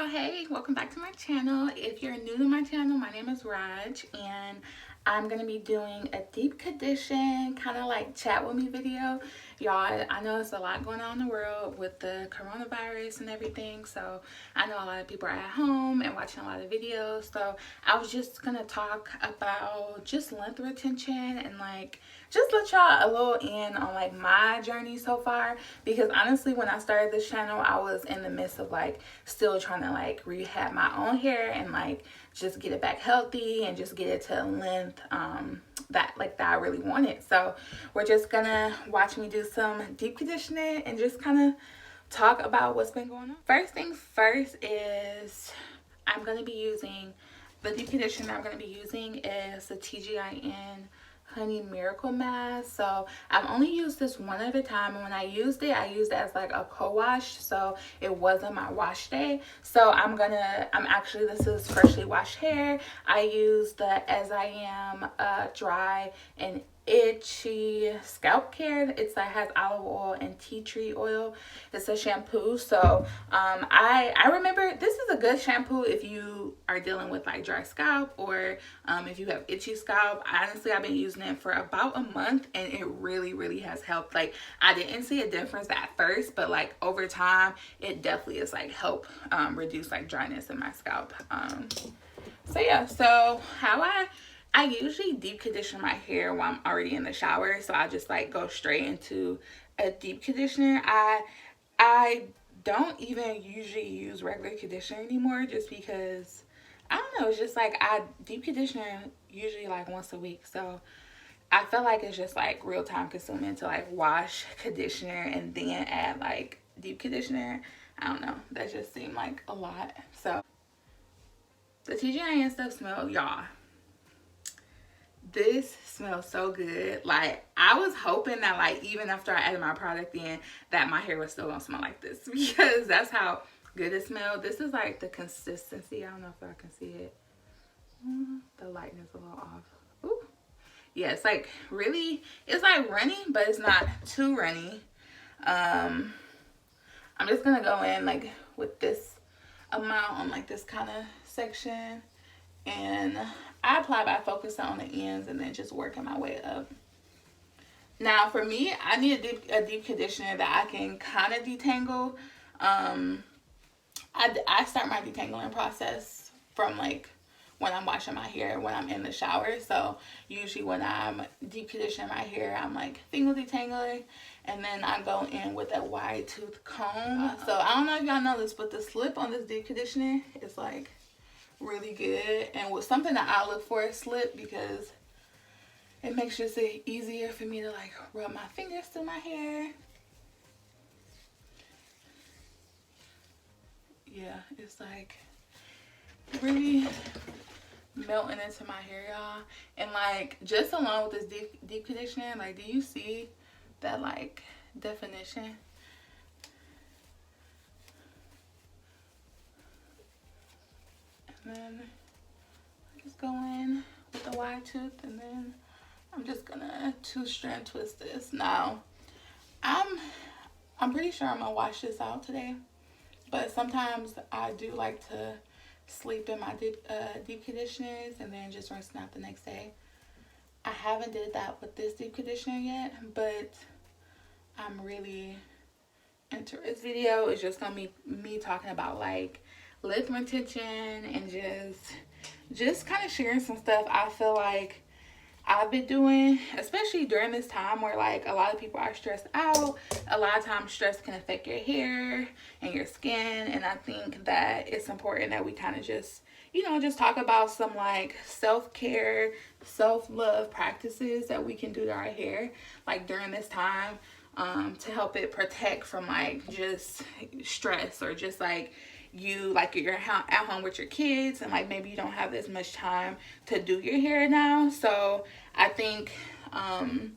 girl. Hey, welcome back to my channel. If you're new to my channel, my name is Raj and I'm gonna be doing a deep condition kind of like chat with me video. Y'all, I know it's a lot going on in the world with the coronavirus and everything, so I know a lot of people are at home and watching a lot of videos. So I was just gonna talk about just length retention and like just let y'all a little in on like my journey so far, because honestly when I started this channel I was in the midst of like still trying to like rehab my own hair and like just get it back healthy and just get it to a length that I really wanted. So we're just gonna watch me do some deep conditioning and just kind of talk about what's been going on. First things first is I'm gonna be using the deep conditioner. I'm gonna be using is the TGIN Honey Miracle Mask. So I've only used this one at a time, and when I used it as like a co-wash, so it wasn't my wash day. So this is freshly washed hair. I use the As I Am dry and itchy scalp care. It has olive oil and tea tree oil. It's a shampoo. So I remember this is a good shampoo if you are dealing with like dry scalp or if you have itchy scalp. Honestly, I've been using it for about a month and it really has helped. Like I didn't see a difference at first, but like over time it definitely is like help reduce like dryness in my scalp. So yeah, so how I usually deep condition my hair while I'm already in the shower. So I just like go straight into a deep conditioner. I don't even usually use regular conditioner anymore just because I don't know, it's just like I deep conditioner usually like once a week. So I feel like it's just like real time consuming to like wash, conditioner, and then add like deep conditioner. I don't know, that just seemed like a lot. So the TGIN stuff smell, y'all. This smells so good. Like I was hoping that like even after I added my product in that my hair was still gonna smell like this because that's how good it smelled. This is like the consistency. I don't know if y'all can see it. The lighting is a little off. Ooh. Yeah, it's like really, it's like runny, but it's not too runny. I'm just gonna go in like with this amount on like this kind of section, and I apply by focusing on the ends and then just working my way up. Now for me, I need a deep conditioner that I can kind of detangle. I start my detangling process from like when I'm washing my hair, when I'm in the shower. So usually when I'm deep conditioning my hair, I'm like finger detangling, and then I go in with a wide tooth comb. So I don't know if y'all know this, but the slip on this deep conditioner is like really good, and with something that I look for is slip because it makes it easier for me to like rub my fingers through my hair. Yeah, it's like really melting into my hair, y'all. And like just along with this deep conditioning, like do you see that like definition? And then I just go in with the wide tooth, and then I'm just gonna 2-strand twist this. Now I'm pretty sure I'm gonna wash this out today, but sometimes I do like to sleep in my deep conditioners and then just rinse them out the next day. I haven't did that with this deep conditioner yet, but I'm really into this video. It's just gonna be me talking about like length retention and just kind of sharing some stuff I feel like I've been doing, especially during this time where like a lot of people are stressed out. A lot of times stress can affect your hair and your skin, and I think that it's important that we kind of just just talk about some like self-care, self-love practices that we can do to our hair like during this time, to help it protect from like just stress, or just like you're at home with your kids and like maybe you don't have as much time to do your hair now. So I think I'm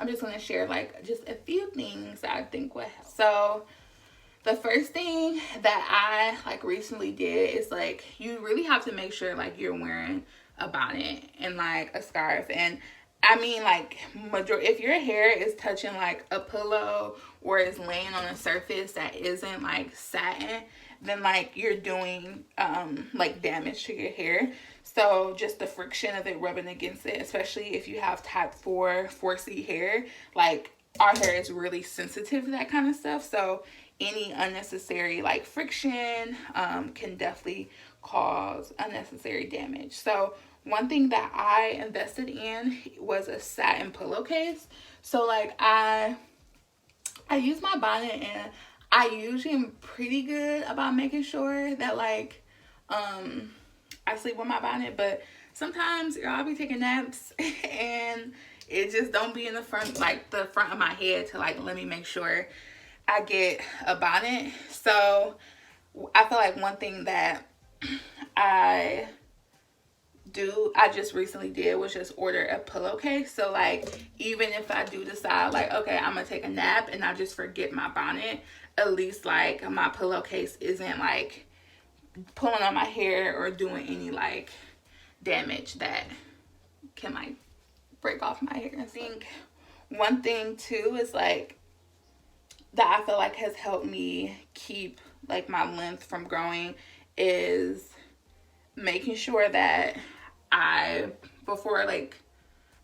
just going to share like just a few things that I think would help. So the first thing that I like recently did is like you really have to make sure like you're wearing a bonnet and like a scarf. And I mean, like, if your hair is touching like a pillow or is laying on a surface that isn't like satin, then like you're doing like damage to your hair. So just the friction of it rubbing against it, especially if you have type 4 4C hair, like our hair is really sensitive to that kind of stuff. So any unnecessary like friction can definitely cause unnecessary damage. So one thing that I invested in was a satin pillowcase. So like I use my bonnet, and I usually am pretty good about making sure that like I sleep with my bonnet, but sometimes I'll be taking naps and it just don't be in the front, like the front of my head to like let me make sure I get a bonnet. So I feel like one thing that I I just recently did was just order a pillowcase. So like even if I do decide like, okay, I'm gonna take a nap and I just forget my bonnet, at least like my pillowcase isn't like pulling on my hair or doing any like damage that can like break off my hair. I think one thing too is like that I feel like has helped me keep like my length from growing is making sure that before like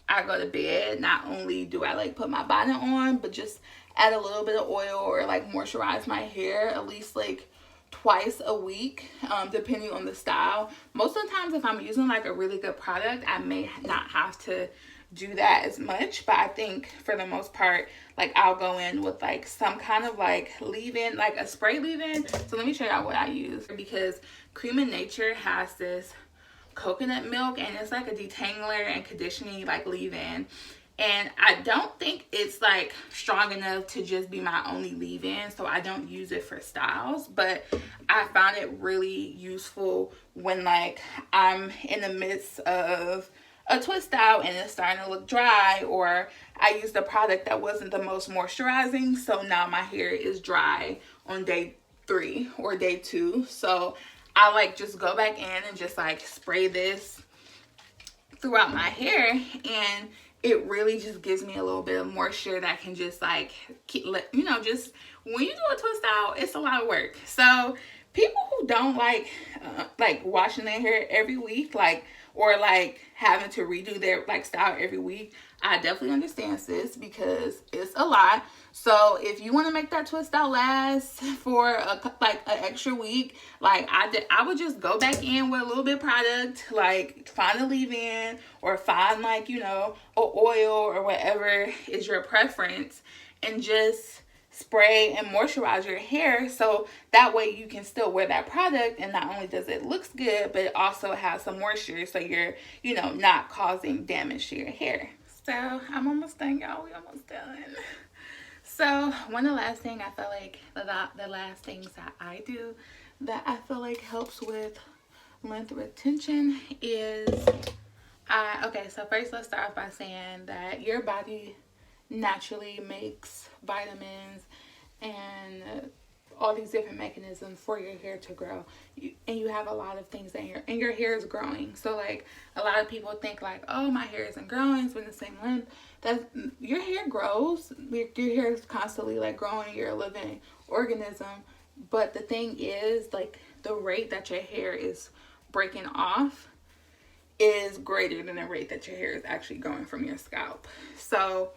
I go to bed, not only do I like put my bonnet on, but just add a little bit of oil or like moisturize my hair at least like twice a week, depending on the style. Most of the times if I'm using like a really good product, I may not have to do that as much, but I think for the most part, like I'll go in with like some kind of like leave-in, like a spray leave-in. So let me show you what I use, because Cream of Nature has this coconut milk and it's like a detangler and conditioning like leave-in, and I don't think it's like strong enough to just be my only leave-in, so I don't use it for styles. But I found it really useful when like I'm in the midst of a twist out and it's starting to look dry, or I used a product that wasn't the most moisturizing, so now my hair is dry on day 3 or day 2. So I like just go back in and just like spray this throughout my hair, and it really just gives me a little bit of moisture that can just like keep, you know, just when you do a twist out, it's a lot of work. So people who don't like washing their hair every week, like, or like having to redo their like style every week, I definitely understand this because it's a lot. So if you want to make that twist out last for like an extra week, like I would just go back in with a little bit of product, like find a leave-in or find like, you know, a oil or whatever is your preference, and just spray and moisturize your hair, so that way you can still wear that product, and not only does it looks good, but it also has some moisture, so you're, you know, not causing damage to your hair. So I'm almost done, y'all. We almost done. So one of the last thing I feel like the last things that I do that I feel like helps with length retention is okay, so first let's start off by saying that your body naturally makes vitamins and all these different mechanisms for your hair to grow, and you have a lot of things that your hair is growing. So like a lot of people think like, oh, my hair isn't growing, it's been the same length. That your hair grows, your hair is constantly like growing, you're a living organism. But the thing is, like, the rate that your hair is breaking off is greater than the rate that your hair is actually growing from your scalp. So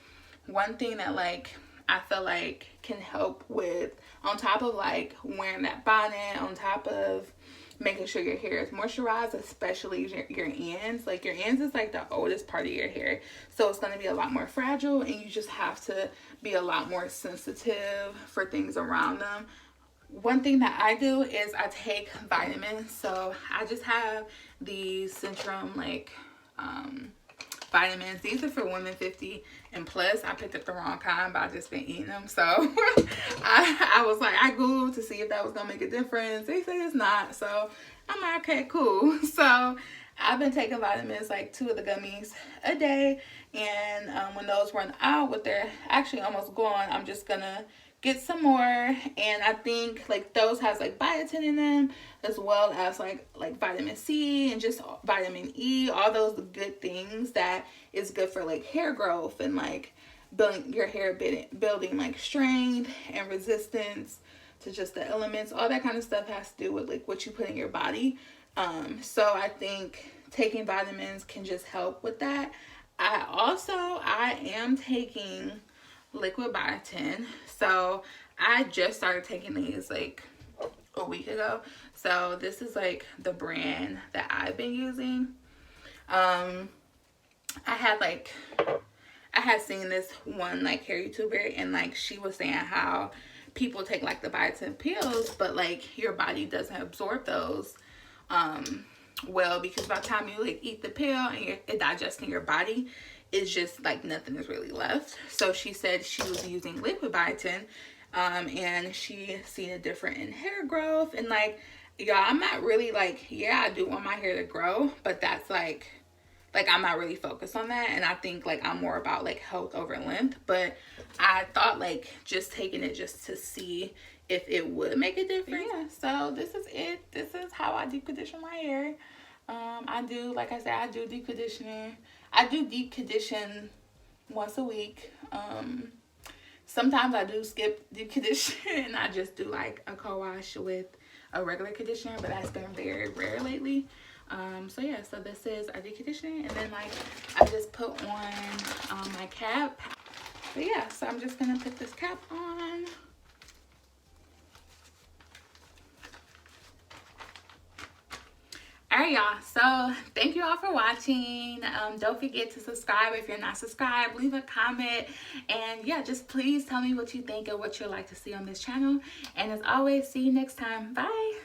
one thing that like I feel like can help with, on top of like wearing that bonnet, on top of making sure your hair is moisturized, especially your ends. Like your ends is like the oldest part of your hair, so it's going to be a lot more fragile, and you just have to be a lot more sensitive for things around them. One thing that I do is I take vitamins. So I just have these Centrum like vitamins. These are for women 50 and plus. I picked up the wrong kind, but I just been eating them. So I was like, I Googled to see if that was gonna make a difference. They say it's not. So I'm like, okay, cool. So I've been taking vitamins, like 2 of the gummies a day. And when those run out, they're actually almost gone, I'm just gonna get some more. And I think like those has like biotin in them, as well as like vitamin C and just vitamin E, all those good things that is good for like hair growth and like building your hair, building like strength and resistance to just the elements. All that kind of stuff has to do with like what you put in your body. So I think taking vitamins can just help with that. I am taking liquid biotin. So I just started taking these like a week ago. So this is like the brand that I've been using. I had like I had seen this one like hair YouTuber, and like she was saying how people take like the biotin pills, but like your body doesn't absorb those well, because by the time you like eat the pill and it digests in your body, it's just like nothing is really left. So she said she was using liquid biotin, and she seen a different in hair growth. And like, y'all, I'm not really like, yeah, I do want my hair to grow, but that's like I'm not really focused on that. And I think like I'm more about like health over length. But I thought like just taking it just to see if it would make a difference. Yeah, so this is it. This is how I deep condition my hair. I do, like I said, I do deep conditioning. I do deep condition once a week. Sometimes I do skip deep condition and I just do like a co-wash with a regular conditioner, but that's been very rare lately. So yeah, so this is our deep conditioning, and then like I just put on my cap. But yeah, so I'm just gonna put this cap on. Alright, y'all, so thank you all for watching. Don't forget to subscribe if you're not subscribed. Leave a comment, and yeah, just please tell me what you think and what you'd like to see on this channel. And as always, see you next time. Bye.